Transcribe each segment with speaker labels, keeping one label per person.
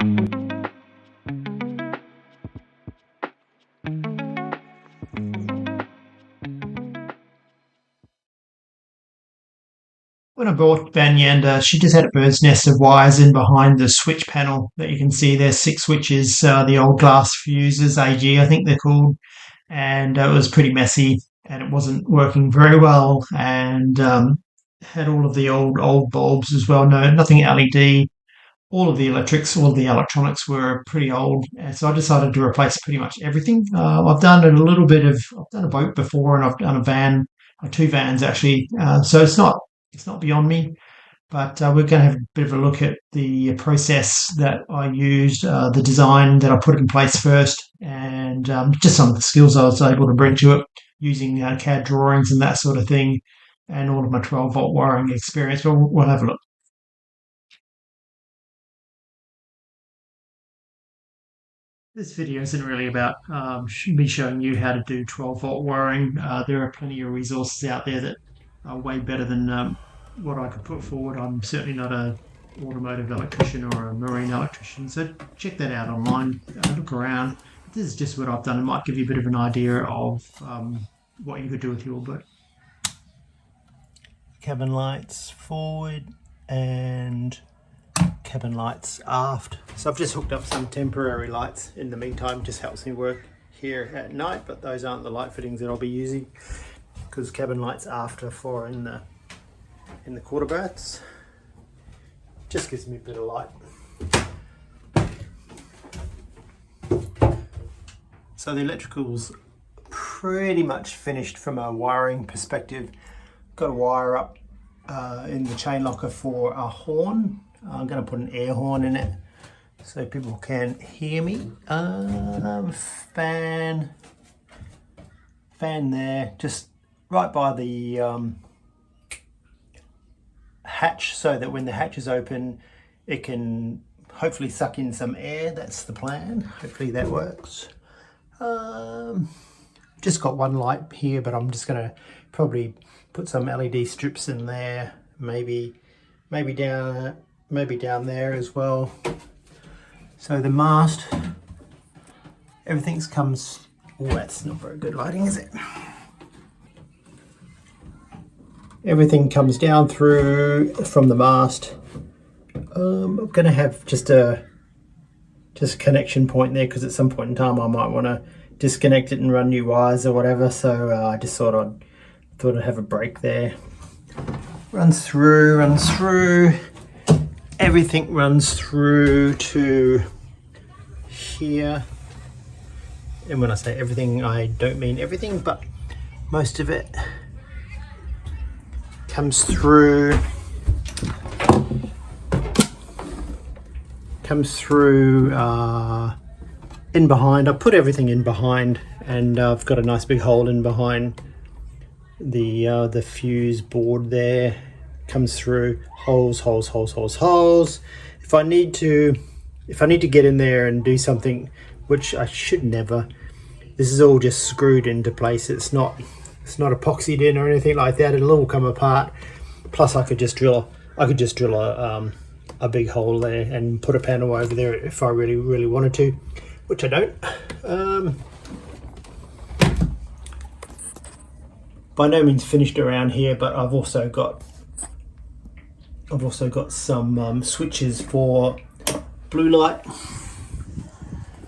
Speaker 1: When I bought Vanyanda, she just had a bird's nest of wires in behind the switch panel that you can see. There's 6 switches, the old glass fuses, AG, I think they're called, and it was pretty messy and it wasn't working very well. And had all of the old bulbs as well. No, nothing LED. All of the electrics, all of the electronics were pretty old, and so I decided to replace pretty much everything. I've done I've done a boat before, and I've done a van, 2 vans actually. So it's not beyond me. But we're going to have a bit of a look at the process that I used, the design that I put in place first, and just some of the skills I was able to bring to it using CAD drawings and that sort of thing, and all of my 12-volt wiring experience. But we'll have a look. This video isn't really about me showing you how to do 12-volt wiring. There are plenty of resources out there that are way better than what I could put forward. I'm certainly not a automotive electrician or a marine electrician, so check that out online. Look around. This is just what I've done. It might give you a bit of an idea of what you could do with your boat. Cabin lights forward and cabin lights aft. So I've just hooked up some temporary lights in the meantime, just helps me work here at night, but those aren't the light fittings that I'll be using because cabin lights aft are for in the quarter berths. Just gives me a bit of light. So the electrical's pretty much finished from a wiring perspective. Got a wire up in the chain locker for a horn. I'm going to put an air horn in it so people can hear me. Fan there, just right by the hatch, so that when the hatch is open, it can hopefully suck in some air. That's the plan. Hopefully that works. Just got one light here, but I'm just going to probably put some LED strips in there. Maybe down there as well. So the mast, everything comes. Oh, that's not very good lighting, is it? Everything comes down through from the mast. I'm going to have just a connection point there because at some point in time I might want to disconnect it and run new wires or whatever. So I just thought I'd have a break there. Runs through. Everything runs through to here. And when I say everything, I don't mean everything, but most of it comes through in behind. I put everything in behind, and I've got a nice big hole in behind the fuse board there. Comes through holes. If I need to get in there and do something, which I should never, this is all just screwed into place. It's not epoxied in or anything like that. It'll all come apart. Plus I could just drill a big hole there and put a panel over there if I really wanted to, which I don't. By no means finished around here, but I've also got some switches for blue light.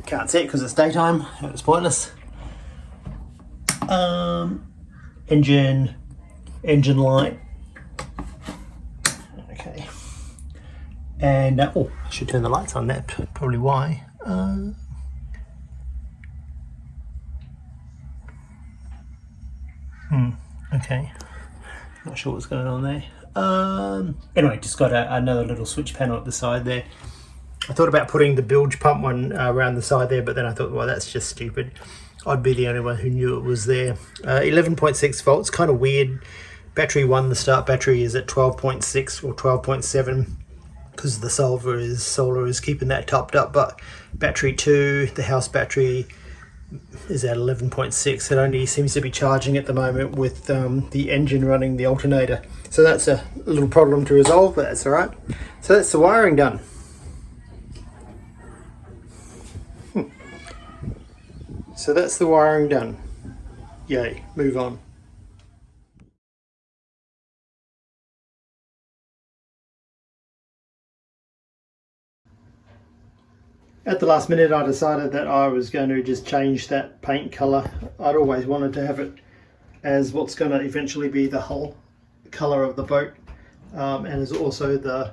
Speaker 1: Can't see it because it's daytime. It's pointless. Engine light. Okay. And I should turn the lights on. That's probably why. Okay. Not sure what's going on there. Anyway, just got another little switch panel at the side there. I thought about putting the bilge pump one around the side there, but then I thought, well, that's just stupid. I'd be the only one who knew it was there. 11.6 volts, kind of weird. Battery 1, the start battery is at 12.6 or 12.7 because the solar is keeping that topped up, but battery 2, the house battery, is at 11.6. It only seems to be charging at the moment with the engine running the alternator. So that's a little problem to resolve, but that's all right. So that's the wiring done. So that's the wiring done. Yay, move on. At the last minute I decided that I was going to just change that paint colour. I'd always wanted to have it as what's going to eventually be the hull colour of the boat, and is also the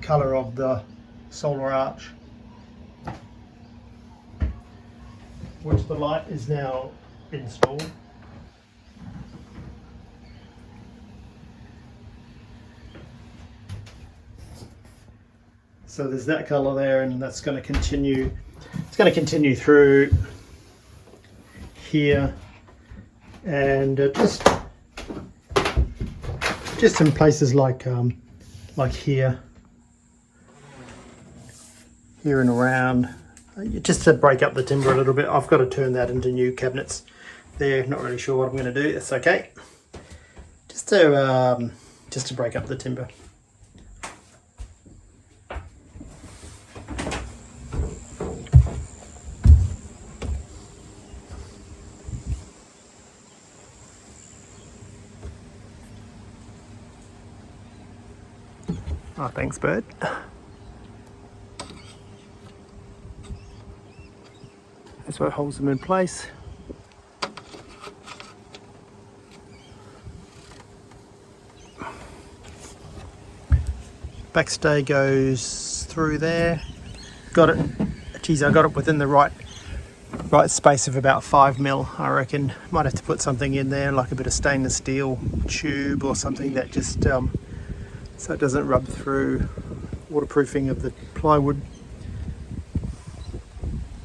Speaker 1: colour of the solar arch, which the light is now installed. So there's that colour there, and that's going to continue. It's going to continue through here, and just in places like here and around, just to break up the timber a little bit. I've got to turn that into new cabinets there. Not really sure what I'm going to do. That's okay. Just to break up the timber. Oh, thanks, bird. That's what holds them in place. Backstay goes through there. Got it. Geez, I got it within the right space of about 5 mil, I reckon. Might have to put something in there, like a bit of stainless steel tube or something that just so it doesn't rub through. Waterproofing of the plywood.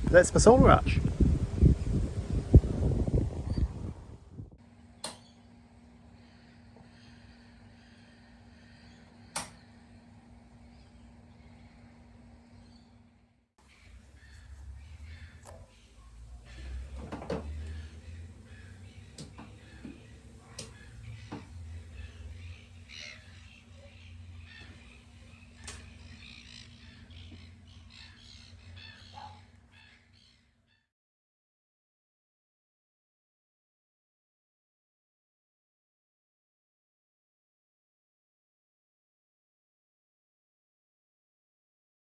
Speaker 1: That's my solar arch.